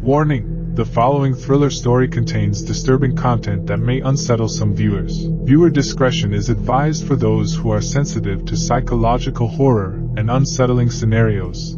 Warning: the following thriller story contains disturbing content that may unsettle some viewers. Viewer discretion is advised for those who are sensitive to psychological horror and unsettling scenarios.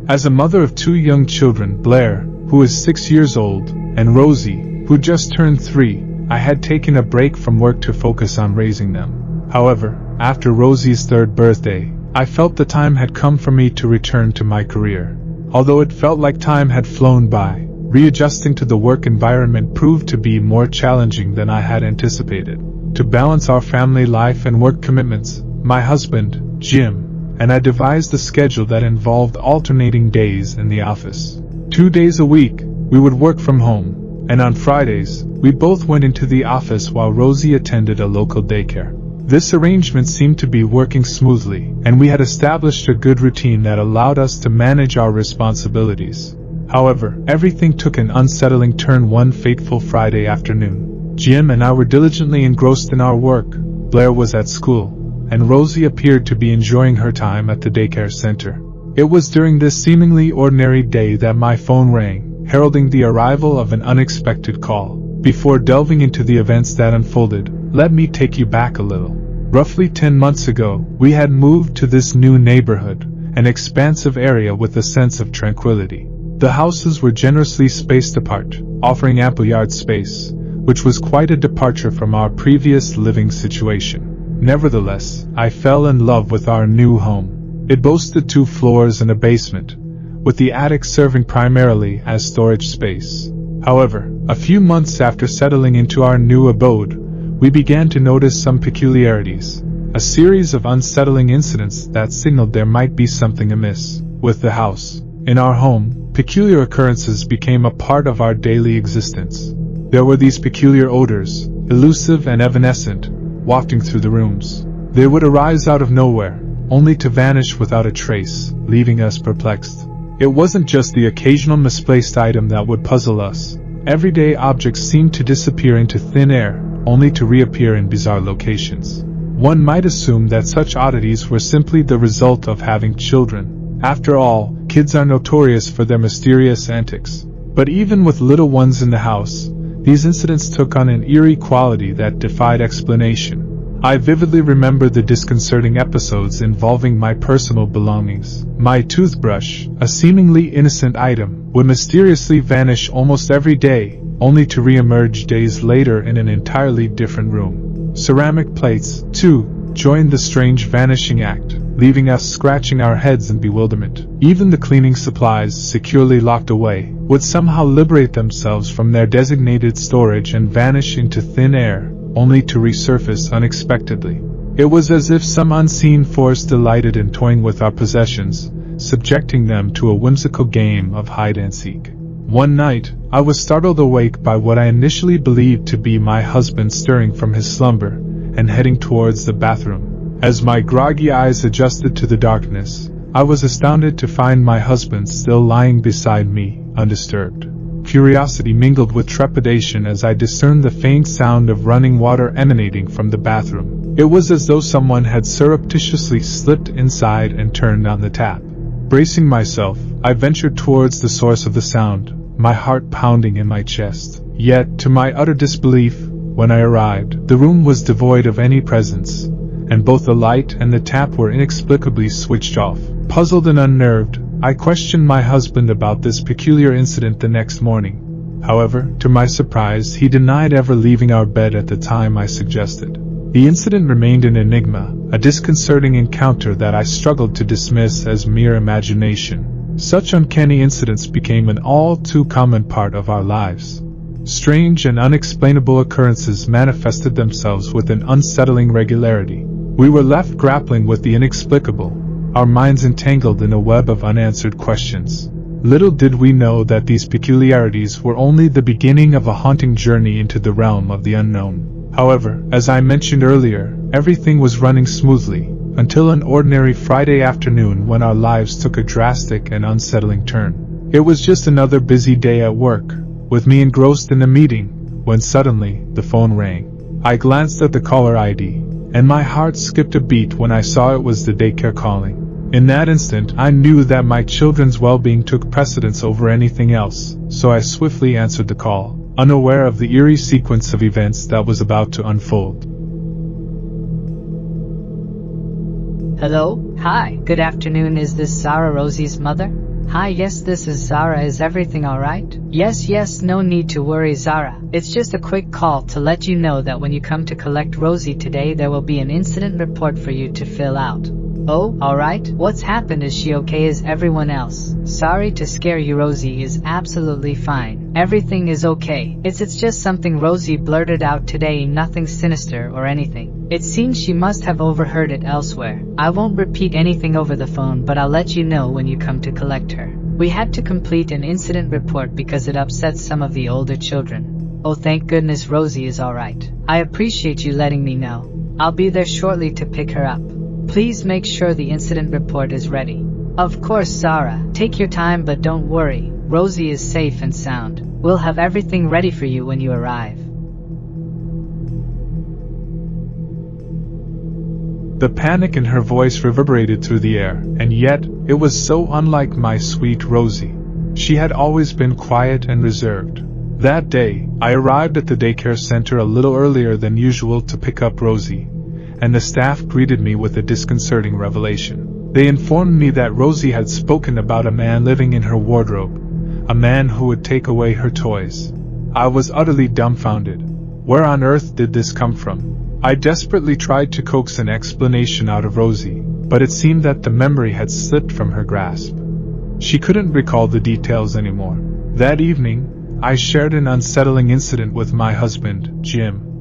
As a mother of two young children, Blair, who is 6 years old, and Rosie, who just turned 3, I had taken a break from work to focus on raising them. However, after Rosie's 3rd birthday, I felt the time had come for me to return to my career. Although it felt like time had flown by, readjusting to the work environment proved to be more challenging than I had anticipated. To balance our family life and work commitments, my husband, Jim, and I devised a schedule that involved alternating days in the office. 2 days a week, we would work from home, and on Fridays, we both went into the office while Rosie attended a local daycare. This arrangement seemed to be working smoothly, and we had established a good routine that allowed us to manage our responsibilities. However, everything took an unsettling turn one fateful Friday afternoon. Jim and I were diligently engrossed in our work, Blair was at school, and Rosie appeared to be enjoying her time at the daycare center. It was during this seemingly ordinary day that my phone rang, heralding the arrival of an unexpected call. Before delving into the events that unfolded, let me take you back a little. Roughly 10 months ago, we had moved to this new neighborhood, an expansive area with a sense of tranquility. The houses were generously spaced apart, offering ample yard space, which was quite a departure from our previous living situation. Nevertheless, I fell in love with our new home. It boasted 2 floors and a basement, with the attic serving primarily as storage space. However, a few months after settling into our new abode, we began to notice some peculiarities, a series of unsettling incidents that signaled there might be something amiss with the house. In our home, peculiar occurrences became a part of our daily existence. There were these peculiar odors, elusive and evanescent, wafting through the rooms. They would arise out of nowhere, only to vanish without a trace, leaving us perplexed. It wasn't just the occasional misplaced item that would puzzle us. Everyday objects seemed to disappear into thin air, only to reappear in bizarre locations. One might assume that such oddities were simply the result of having children. After all, kids are notorious for their mysterious antics. But even with little ones in the house, these incidents took on an eerie quality that defied explanation. I vividly remember the disconcerting episodes involving my personal belongings. My toothbrush, a seemingly innocent item, would mysteriously vanish almost every day, only to re-emerge days later in an entirely different room. Ceramic plates, too, joined the strange vanishing act, leaving us scratching our heads in bewilderment. Even the cleaning supplies, securely locked away, would somehow liberate themselves from their designated storage and vanish into thin air, only to resurface unexpectedly. It was as if some unseen force delighted in toying with our possessions, subjecting them to a whimsical game of hide-and-seek. One night, I was startled awake by what I initially believed to be my husband stirring from his slumber and heading towards the bathroom. As my groggy eyes adjusted to the darkness, I was astounded to find my husband still lying beside me, undisturbed. Curiosity mingled with trepidation as I discerned the faint sound of running water emanating from the bathroom. It was as though someone had surreptitiously slipped inside and turned on the tap. Bracing myself, I ventured towards the source of the sound, my heart pounding in my chest. Yet, to my utter disbelief, when I arrived, the room was devoid of any presence, and both the light and the tap were inexplicably switched off. Puzzled and unnerved, I questioned my husband about this peculiar incident the next morning. However, to my surprise, he denied ever leaving our bed at the time I suggested. The incident remained an enigma, a disconcerting encounter that I struggled to dismiss as mere imagination. Such uncanny incidents became an all too common part of our lives. Strange and unexplainable occurrences manifested themselves with an unsettling regularity. We were left grappling with the inexplicable, our minds entangled in a web of unanswered questions. Little did we know that these peculiarities were only the beginning of a haunting journey into the realm of the unknown. However, as I mentioned earlier, everything was running smoothly, until an ordinary Friday afternoon when our lives took a drastic and unsettling turn. It was just another busy day at work, with me engrossed in a meeting, when suddenly, the phone rang. I glanced at the caller ID, and my heart skipped a beat when I saw it was the daycare calling. In that instant, I knew that my children's well-being took precedence over anything else, so I swiftly answered the call, unaware of the eerie sequence of events that was about to unfold. Hello? Hi, good afternoon. Is this Zara, Rosie's mother? Hi, yes, this is Zara. Is everything alright? Yes, no need to worry, Zara. It's just a quick call to let you know that when you come to collect Rosie today, there will be an incident report for you to fill out. Oh, alright. What's happened? Is she okay? Is everyone else? Sorry to scare you, Rosie is absolutely fine. Everything is okay. It's just something Rosie blurted out today, nothing sinister or anything. It seems she must have overheard it elsewhere. I won't repeat anything over the phone, but I'll let you know when you come to collect her. We had to complete an incident report because it upset some of the older children. Oh, thank goodness Rosie is alright. I appreciate you letting me know. I'll be there shortly to pick her up. Please make sure the incident report is ready. Of course, Zara. Take your time, but don't worry. Rosie is safe and sound. We'll have everything ready for you when you arrive. The panic in her voice reverberated through the air, and yet, it was so unlike my sweet Rosie. She had always been quiet and reserved. That day, I arrived at the daycare center a little earlier than usual to pick up Rosie, and the staff greeted me with a disconcerting revelation. They informed me that Rosie had spoken about a man living in her wardrobe, a man who would take away her toys. I was utterly dumbfounded. Where on earth did this come from? I desperately tried to coax an explanation out of Rosie, but it seemed that the memory had slipped from her grasp. She couldn't recall the details anymore. That evening, I shared an unsettling incident with my husband, Jim.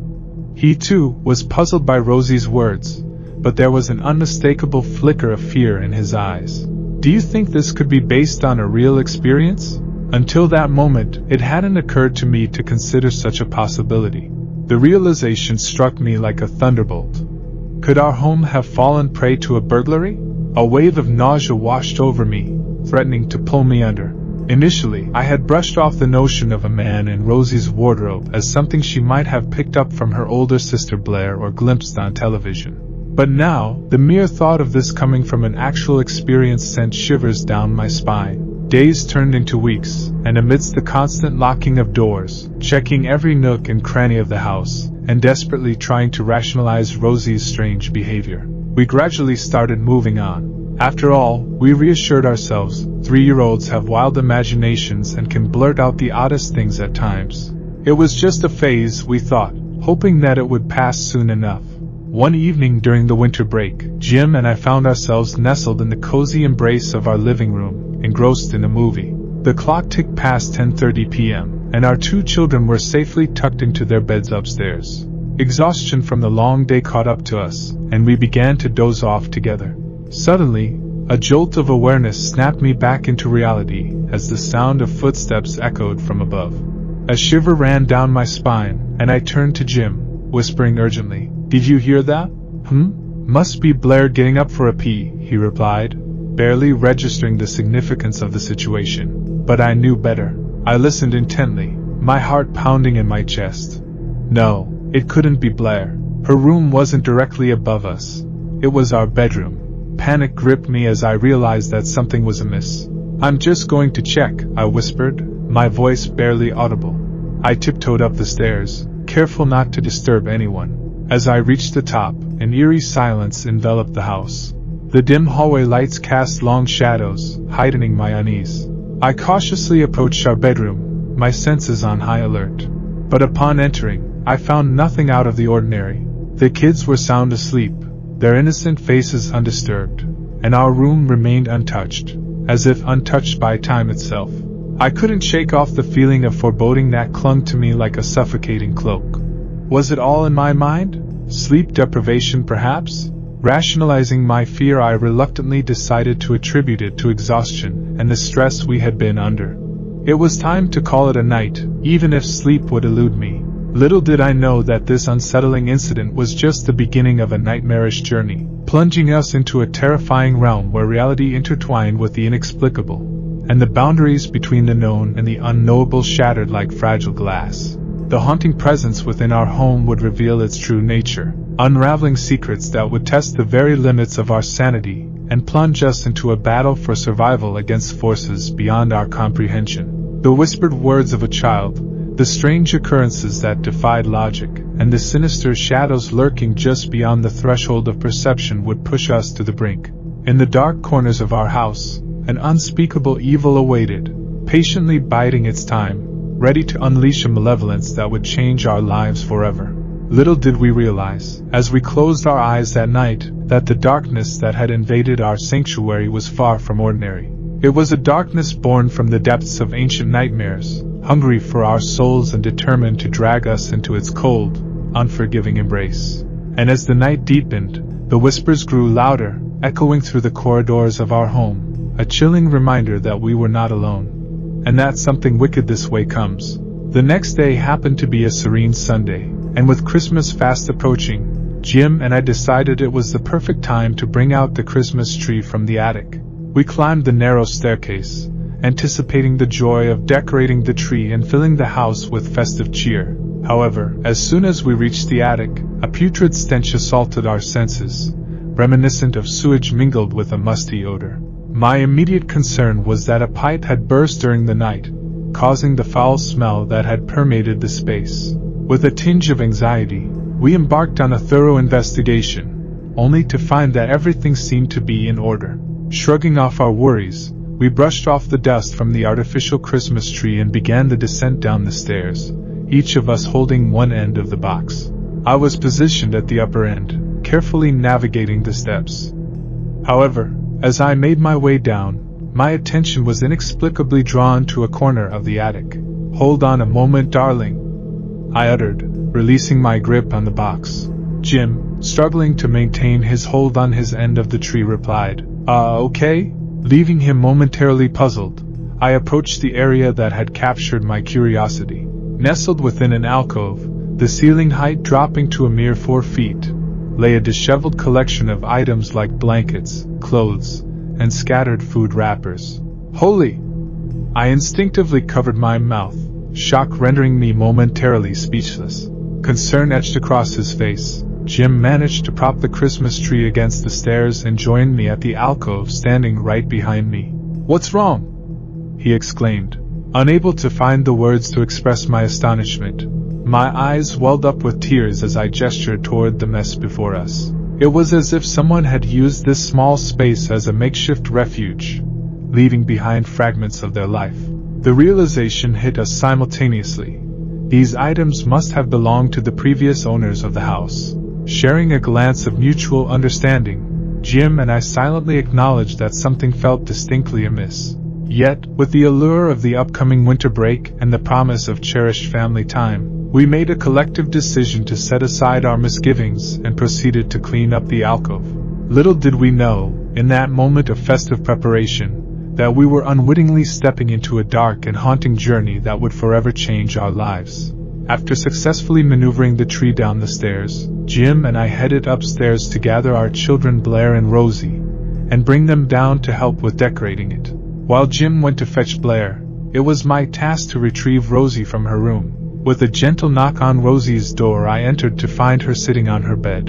He too was puzzled by Rosie's words, but there was an unmistakable flicker of fear in his eyes. Do you think this could be based on a real experience? Until that moment, it hadn't occurred to me to consider such a possibility. The realization struck me like a thunderbolt. Could our home have fallen prey to a burglary? A wave of nausea washed over me, threatening to pull me under. Initially, I had brushed off the notion of a man in Rosie's wardrobe as something she might have picked up from her older sister Blair or glimpsed on television. But now, the mere thought of this coming from an actual experience sent shivers down my spine. Days turned into weeks, and amidst the constant locking of doors, checking every nook and cranny of the house, and desperately trying to rationalize Rosie's strange behavior, we gradually started moving on. After all, we reassured ourselves, 3-year-olds have wild imaginations and can blurt out the oddest things at times. It was just a phase, we thought, hoping that it would pass soon enough. One evening during the winter break, Jim and I found ourselves nestled in the cozy embrace of our living room, engrossed in a movie. The clock ticked past 10:30 p.m., and our 2 children were safely tucked into their beds upstairs. Exhaustion from the long day caught up to us, and we began to doze off together. Suddenly, a jolt of awareness snapped me back into reality as the sound of footsteps echoed from above. A shiver ran down my spine, and I turned to Jim, whispering urgently, "Did you hear that?" "Must be Blair getting up for a pee," he replied, barely registering the significance of the situation. But I knew better. I listened intently, my heart pounding in my chest. No, it couldn't be Blair. Her room wasn't directly above us. It was our bedroom. Panic gripped me as I realized that something was amiss. "I'm just going to check," I whispered, my voice barely audible. I tiptoed up the stairs, careful not to disturb anyone. As I reached the top, an eerie silence enveloped the house. The dim hallway lights cast long shadows, heightening my unease. I cautiously approached our bedroom, my senses on high alert. But upon entering, I found nothing out of the ordinary. The kids were sound asleep, their innocent faces undisturbed, and our room remained untouched, as if untouched by time itself. I couldn't shake off the feeling of foreboding that clung to me like a suffocating cloak. Was it all in my mind? Sleep deprivation, perhaps? Rationalizing my fear, I reluctantly decided to attribute it to exhaustion and the stress we had been under. It was time to call it a night, even if sleep would elude me. Little did I know that this unsettling incident was just the beginning of a nightmarish journey, plunging us into a terrifying realm where reality intertwined with the inexplicable, and the boundaries between the known and the unknowable shattered like fragile glass. The haunting presence within our home would reveal its true nature, unraveling secrets that would test the very limits of our sanity and plunge us into a battle for survival against forces beyond our comprehension. The whispered words of a child, the strange occurrences that defied logic, and the sinister shadows lurking just beyond the threshold of perception would push us to the brink. In the dark corners of our house, an unspeakable evil awaited, patiently biding its time, ready to unleash a malevolence that would change our lives forever. Little did we realize, as we closed our eyes that night, that the darkness that had invaded our sanctuary was far from ordinary. It was a darkness born from the depths of ancient nightmares, hungry for our souls and determined to drag us into its cold, unforgiving embrace. And as the night deepened, the whispers grew louder, echoing through the corridors of our home, a chilling reminder that we were not alone, and that something wicked this way comes. The next day happened to be a serene Sunday, and with Christmas fast approaching, Jim and I decided it was the perfect time to bring out the Christmas tree from the attic. We climbed the narrow staircase, anticipating the joy of decorating the tree and filling the house with festive cheer. However, as soon as we reached the attic, a putrid stench assaulted our senses, reminiscent of sewage mingled with a musty odor. My immediate concern was that a pipe had burst during the night, causing the foul smell that had permeated the space. With a tinge of anxiety, we embarked on a thorough investigation, only to find that everything seemed to be in order. Shrugging off our worries, we brushed off the dust from the artificial Christmas tree and began the descent down the stairs, each of us holding one end of the box. I was positioned at the upper end, carefully navigating the steps. However, as I made my way down, my attention was inexplicably drawn to a corner of the attic. "Hold on a moment, darling," I uttered, releasing my grip on the box. Jim, struggling to maintain his hold on his end of the tree, replied, Okay?" Leaving him momentarily puzzled, I approached the area that had captured my curiosity. Nestled within an alcove, the ceiling height dropping to a mere 4 feet, lay a disheveled collection of items like blankets, clothes, and scattered food wrappers. "Holy!" I instinctively covered my mouth, shock rendering me momentarily speechless. Concern etched across his face, Jim managed to prop the Christmas tree against the stairs and joined me at the alcove, standing right behind me. "What's wrong?" he exclaimed, unable to find the words to express my astonishment. My eyes welled up with tears as I gestured toward the mess before us. It was as if someone had used this small space as a makeshift refuge, leaving behind fragments of their life. The realization hit us simultaneously. These items must have belonged to the previous owners of the house. Sharing a glance of mutual understanding, Jim and I silently acknowledged that something felt distinctly amiss. Yet, with the allure of the upcoming winter break and the promise of cherished family time, we made a collective decision to set aside our misgivings and proceeded to clean up the alcove. Little did we know, in that moment of festive preparation, that we were unwittingly stepping into a dark and haunting journey that would forever change our lives. After successfully maneuvering the tree down the stairs, Jim and I headed upstairs to gather our children Blair and Rosie, and bring them down to help with decorating it. While Jim went to fetch Blair, it was my task to retrieve Rosie from her room. With a gentle knock on Rosie's door, I entered to find her sitting on her bed,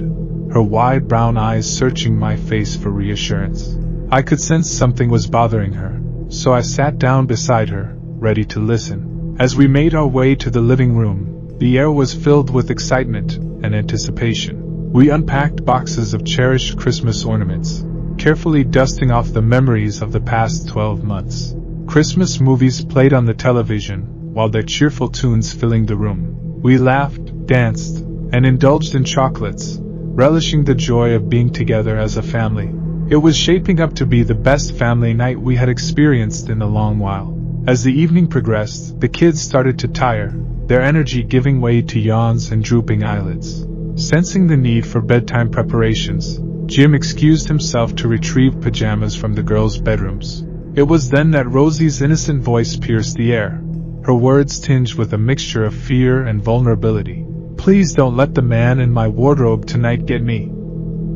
her wide brown eyes searching my face for reassurance. I could sense something was bothering her, so I sat down beside her, ready to listen. As we made our way to the living room, the air was filled with excitement and anticipation. We unpacked boxes of cherished Christmas ornaments, carefully dusting off the memories of the past 12 months. Christmas movies played on the television, while their cheerful tunes filling the room. We laughed, danced, and indulged in chocolates, relishing the joy of being together as a family. It was shaping up to be the best family night we had experienced in a long while. As the evening progressed, the kids started to tire, their energy giving way to yawns and drooping eyelids. Sensing the need for bedtime preparations, Jim excused himself to retrieve pajamas from the girls' bedrooms. It was then that Rosie's innocent voice pierced the air, her words tinged with a mixture of fear and vulnerability. "Please don't let the man in my wardrobe tonight get me,"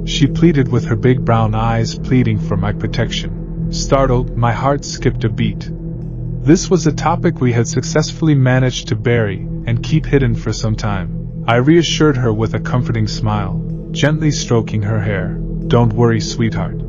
she pleaded, with her big brown eyes pleading for my protection. Startled, my heart skipped a beat. This was a topic we had successfully managed to bury and keep hidden for some time. I reassured her with a comforting smile, gently stroking her hair. "Don't worry, sweetheart.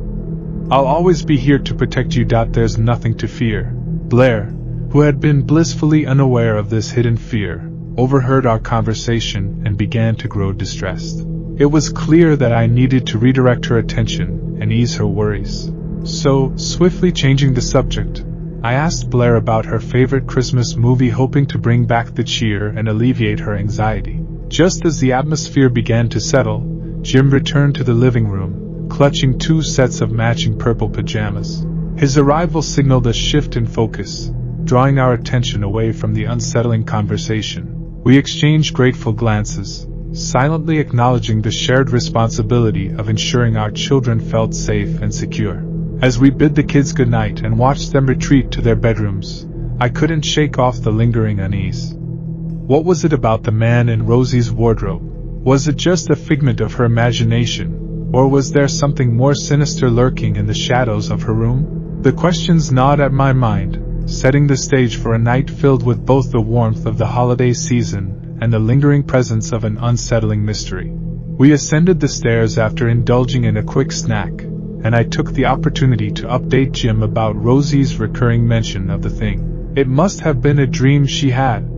I'll always be here to protect you. There's nothing to fear. Blair, who had been blissfully unaware of this hidden fear, overheard our conversation and began to grow distressed. It was clear that I needed to redirect her attention and ease her worries. So, swiftly changing the subject, I asked Blair about her favorite Christmas movie, hoping to bring back the cheer and alleviate her anxiety. Just as the atmosphere began to settle, Jim returned to the living room, clutching 2 sets of matching purple pajamas. His arrival signaled a shift in focus, drawing our attention away from the unsettling conversation. We exchanged grateful glances, silently acknowledging the shared responsibility of ensuring our children felt safe and secure. As we bid the kids goodnight and watched them retreat to their bedrooms, I couldn't shake off the lingering unease. What was it about the man in Rosie's wardrobe? Was it just a figment of her imagination, or was there something more sinister lurking in the shadows of her room? The questions gnawed at my mind, setting the stage for a night filled with both the warmth of the holiday season and the lingering presence of an unsettling mystery. We ascended the stairs after indulging in a quick snack, and I took the opportunity to update Jim about Rosie's recurring mention of the thing. It must have been a dream she had,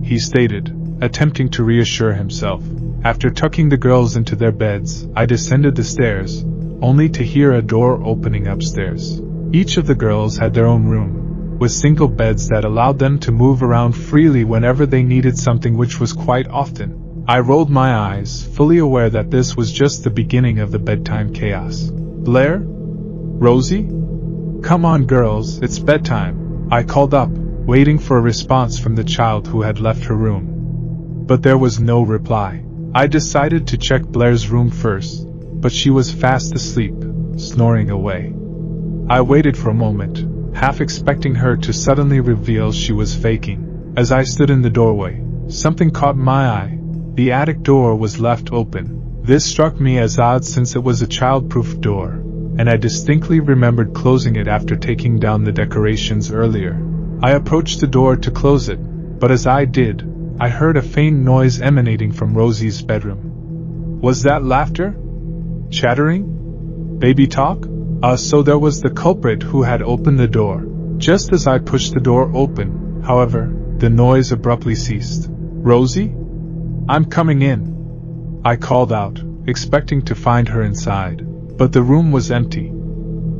he stated, attempting to reassure himself. After tucking the girls into their beds, I descended the stairs, only to hear a door opening upstairs. Each of the girls had their own room, with single beds that allowed them to move around freely whenever they needed something, which was quite often. I rolled my eyes, fully aware that this was just the beginning of the bedtime chaos. Blair? Rosie? Come on, girls, it's bedtime, I called up, waiting for a response from the child who had left her room. But there was no reply. I decided to check Blair's room first, but she was fast asleep, snoring away. I waited for a moment, half expecting her to suddenly reveal she was faking. As I stood in the doorway, something caught my eye. The attic door was left open. This struck me as odd since it was a child-proof door, and I distinctly remembered closing it after taking down the decorations earlier. I approached the door to close it, but as I did, I heard a faint noise emanating from Rosie's bedroom. Was that laughter? Chattering? Baby talk? So there was the culprit who had opened the door. Just as I pushed the door open, however, the noise abruptly ceased. Rosie? I'm coming in, I called out, expecting to find her inside, but the room was empty.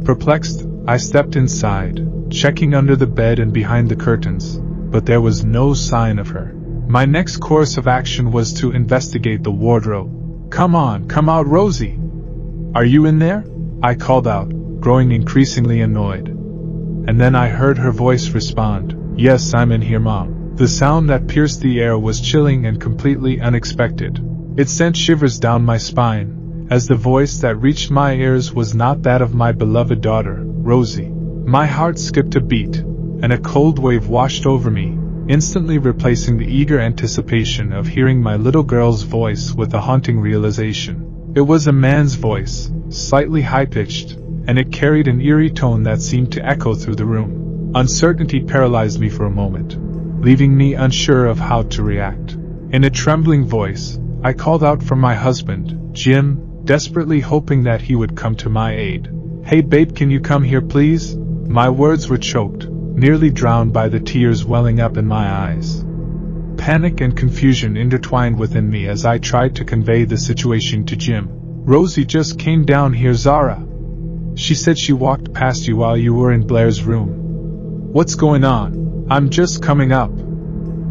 Perplexed, I stepped inside, checking under the bed and behind the curtains, but there was no sign of her. My next course of action was to investigate the wardrobe. Come out, Rosie! Are you in there? I called out, growing increasingly annoyed. And then I heard her voice respond, Yes, I'm in here, Mom. The sound that pierced the air was chilling and completely unexpected. It sent shivers down my spine, as the voice that reached my ears was not that of my beloved daughter, Rosie. My heart skipped a beat, and a cold wave washed over me, instantly replacing the eager anticipation of hearing my little girl's voice with a haunting realization. It was a man's voice, slightly high-pitched, and it carried an eerie tone that seemed to echo through the room. Uncertainty paralyzed me for a moment, leaving me unsure of how to react. In a trembling voice, I called out for my husband, Jim, desperately hoping that he would come to my aid. Hey babe, can you come here please? My words were choked, nearly drowned by the tears welling up in my eyes. Panic and confusion intertwined within me as I tried to convey the situation to Jim. Rosie just came down here, Zara. She said she walked past you while you were in Blair's room. What's going on? I'm just coming up.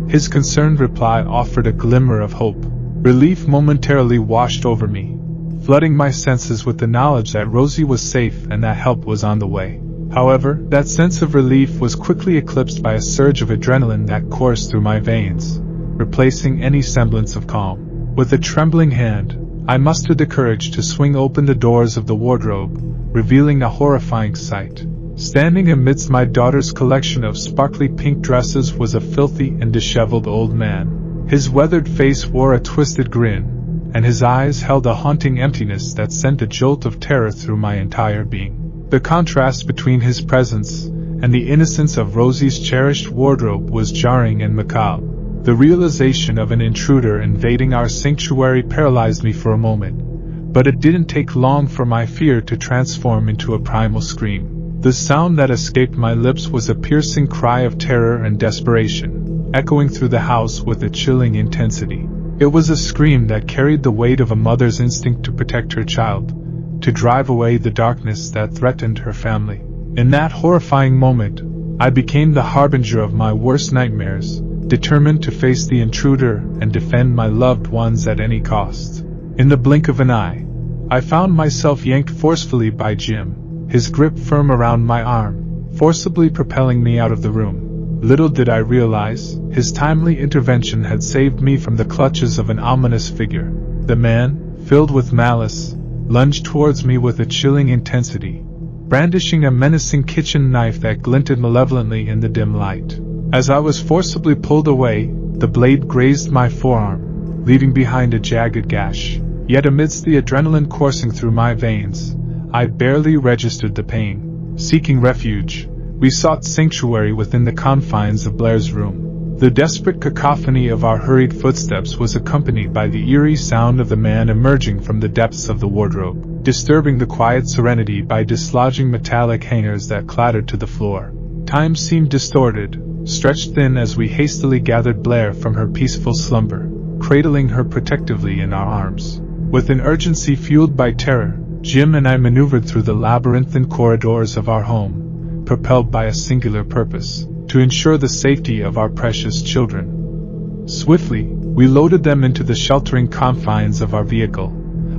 His concerned reply offered a glimmer of hope. Relief momentarily washed over me, flooding my senses with the knowledge that Rosie was safe and that help was on the way. However, that sense of relief was quickly eclipsed by a surge of adrenaline that coursed through my veins, replacing any semblance of calm. With a trembling hand, I mustered the courage to swing open the doors of the wardrobe, revealing a horrifying sight. Standing amidst my daughter's collection of sparkly pink dresses was a filthy and disheveled old man. His weathered face wore a twisted grin, and his eyes held a haunting emptiness that sent a jolt of terror through my entire being. The contrast between his presence and the innocence of Rosie's cherished wardrobe was jarring and macabre. The realization of an intruder invading our sanctuary paralyzed me for a moment, But it didn't take long for my fear to transform into a primal scream. The sound that escaped my lips was a piercing cry of terror and desperation, echoing through the house with a chilling intensity. It was a scream that carried the weight of a mother's instinct to protect her child, to drive away the darkness that threatened her family. In that horrifying moment, I became the harbinger of my worst nightmares, determined to face the intruder and defend my loved ones at any cost. In the blink of an eye, I found myself yanked forcefully by Jim, his grip firm around my arm, forcibly propelling me out of the room. Little did I realize, his timely intervention had saved me from the clutches of an ominous figure. The man, filled with malice, lunged towards me with a chilling intensity, brandishing a menacing kitchen knife that glinted malevolently in the dim light. As I was forcibly pulled away, the blade grazed my forearm, leaving behind a jagged gash. Yet amidst the adrenaline coursing through my veins, I barely registered the pain. Seeking refuge, we sought sanctuary within the confines of Blair's room. The desperate cacophony of our hurried footsteps was accompanied by the eerie sound of the man emerging from the depths of the wardrobe, disturbing the quiet serenity by dislodging metallic hangers that clattered to the floor. Time seemed distorted, stretched thin as we hastily gathered Blair from her peaceful slumber, cradling her protectively in our arms. With an urgency fueled by terror, Jim and I maneuvered through the labyrinthine corridors of our home, propelled by a singular purpose: to ensure the safety of our precious children. Swiftly, we loaded them into the sheltering confines of our vehicle,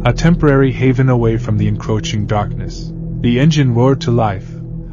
a temporary haven away from the encroaching darkness. The engine roared to life,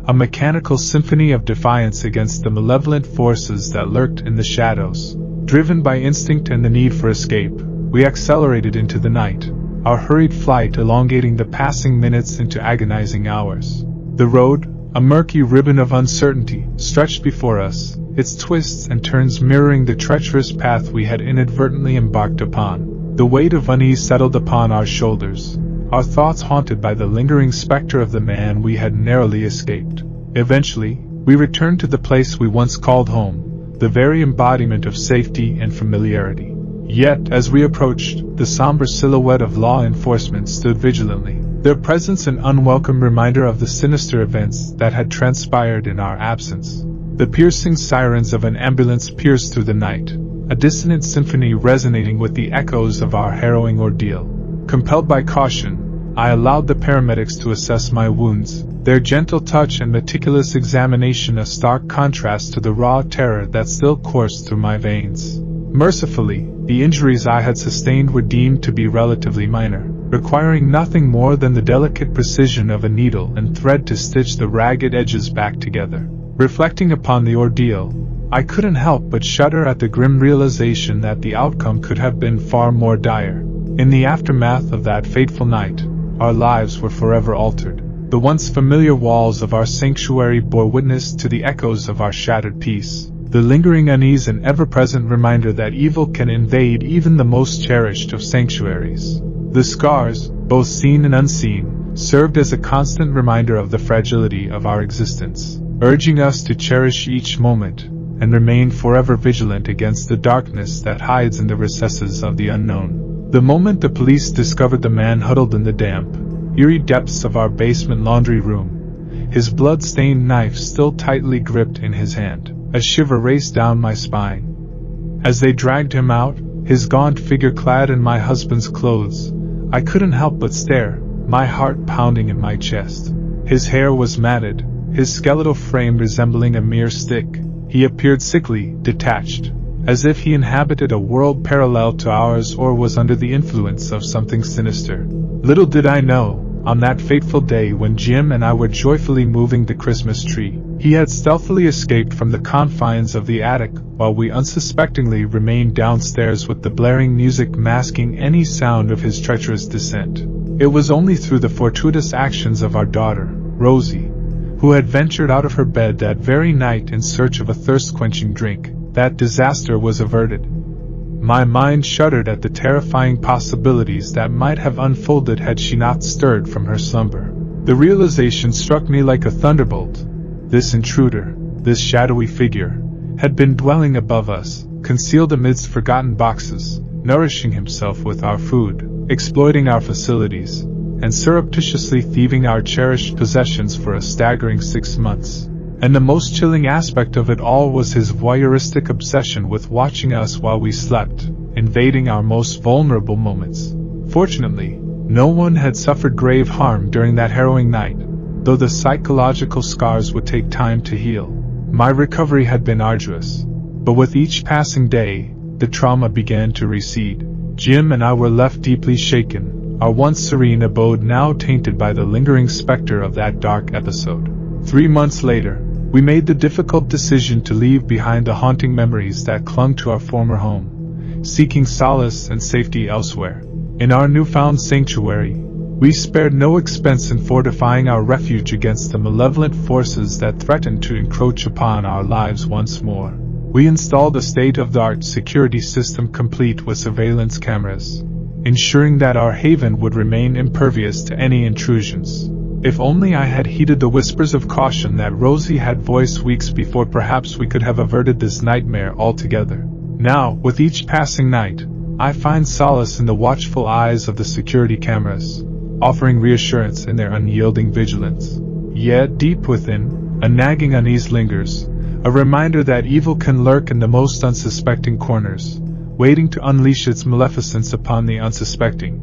a mechanical symphony of defiance against the malevolent forces that lurked in the shadows. Driven by instinct and the need for escape, we accelerated into the night, our hurried flight elongating the passing minutes into agonizing hours. The road, a murky ribbon of uncertainty, stretched before us, its twists and turns mirroring the treacherous path we had inadvertently embarked upon. The weight of unease settled upon our shoulders, our thoughts haunted by the lingering specter of the man we had narrowly escaped. Eventually, we returned to the place we once called home, the very embodiment of safety and familiarity. Yet, as we approached, the somber silhouette of law enforcement stood vigilantly, their presence an unwelcome reminder of the sinister events that had transpired in our absence. The piercing sirens of an ambulance pierced through the night, a dissonant symphony resonating with the echoes of our harrowing ordeal. Compelled by caution, I allowed the paramedics to assess my wounds, their gentle touch and meticulous examination a stark contrast to the raw terror that still coursed through my veins. Mercifully, the injuries I had sustained were deemed to be relatively minor, requiring nothing more than the delicate precision of a needle and thread to stitch the ragged edges back together. Reflecting upon the ordeal, I couldn't help but shudder at the grim realization that the outcome could have been far more dire. In the aftermath of that fateful night, our lives were forever altered. The once familiar walls of our sanctuary bore witness to the echoes of our shattered peace, the lingering unease an ever-present reminder that evil can invade even the most cherished of sanctuaries. The scars, both seen and unseen, served as a constant reminder of the fragility of our existence, urging us to cherish each moment and remain forever vigilant against the darkness that hides in the recesses of the unknown. The moment the police discovered the man huddled in the damp, eerie depths of our basement laundry room, his blood-stained knife still tightly gripped in his hand, a shiver raced down my spine. As they dragged him out, his gaunt figure clad in my husband's clothes, I couldn't help but stare, my heart pounding in my chest. His hair was matted, his skeletal frame resembling a mere stick. He appeared sickly, detached, as if he inhabited a world parallel to ours or was under the influence of something sinister. Little did I know, on that fateful day when Jim and I were joyfully moving the Christmas tree, he had stealthily escaped from the confines of the attic while we unsuspectingly remained downstairs with the blaring music masking any sound of his treacherous descent. It was only through the fortuitous actions of our daughter, Rosie, who had ventured out of her bed that very night in search of a thirst-quenching drink, that disaster was averted. My mind shuddered at the terrifying possibilities that might have unfolded had she not stirred from her slumber. The realization struck me like a thunderbolt. This intruder, this shadowy figure, had been dwelling above us, concealed amidst forgotten boxes, nourishing himself with our food, exploiting our facilities, and surreptitiously thieving our cherished possessions for a staggering 6 months. And the most chilling aspect of it all was his voyeuristic obsession with watching us while we slept, invading our most vulnerable moments. Fortunately, no one had suffered grave harm during that harrowing night, though the psychological scars would take time to heal. My recovery had been arduous, but with each passing day, the trauma began to recede. Jim and I were left deeply shaken, our once serene abode now tainted by the lingering specter of that dark episode. 3 months later, we made the difficult decision to leave behind the haunting memories that clung to our former home, seeking solace and safety elsewhere. In our newfound sanctuary, we spared no expense in fortifying our refuge against the malevolent forces that threatened to encroach upon our lives once more. We installed a state-of-the-art security system complete with surveillance cameras, ensuring that our haven would remain impervious to any intrusions. If only I had heeded the whispers of caution that Rosie had voiced weeks before, perhaps we could have averted this nightmare altogether. Now, with each passing night, I find solace in the watchful eyes of the security cameras, offering reassurance in their unyielding vigilance. Yet, deep within, a nagging unease lingers, a reminder that evil can lurk in the most unsuspecting corners, waiting to unleash its maleficence upon the unsuspecting.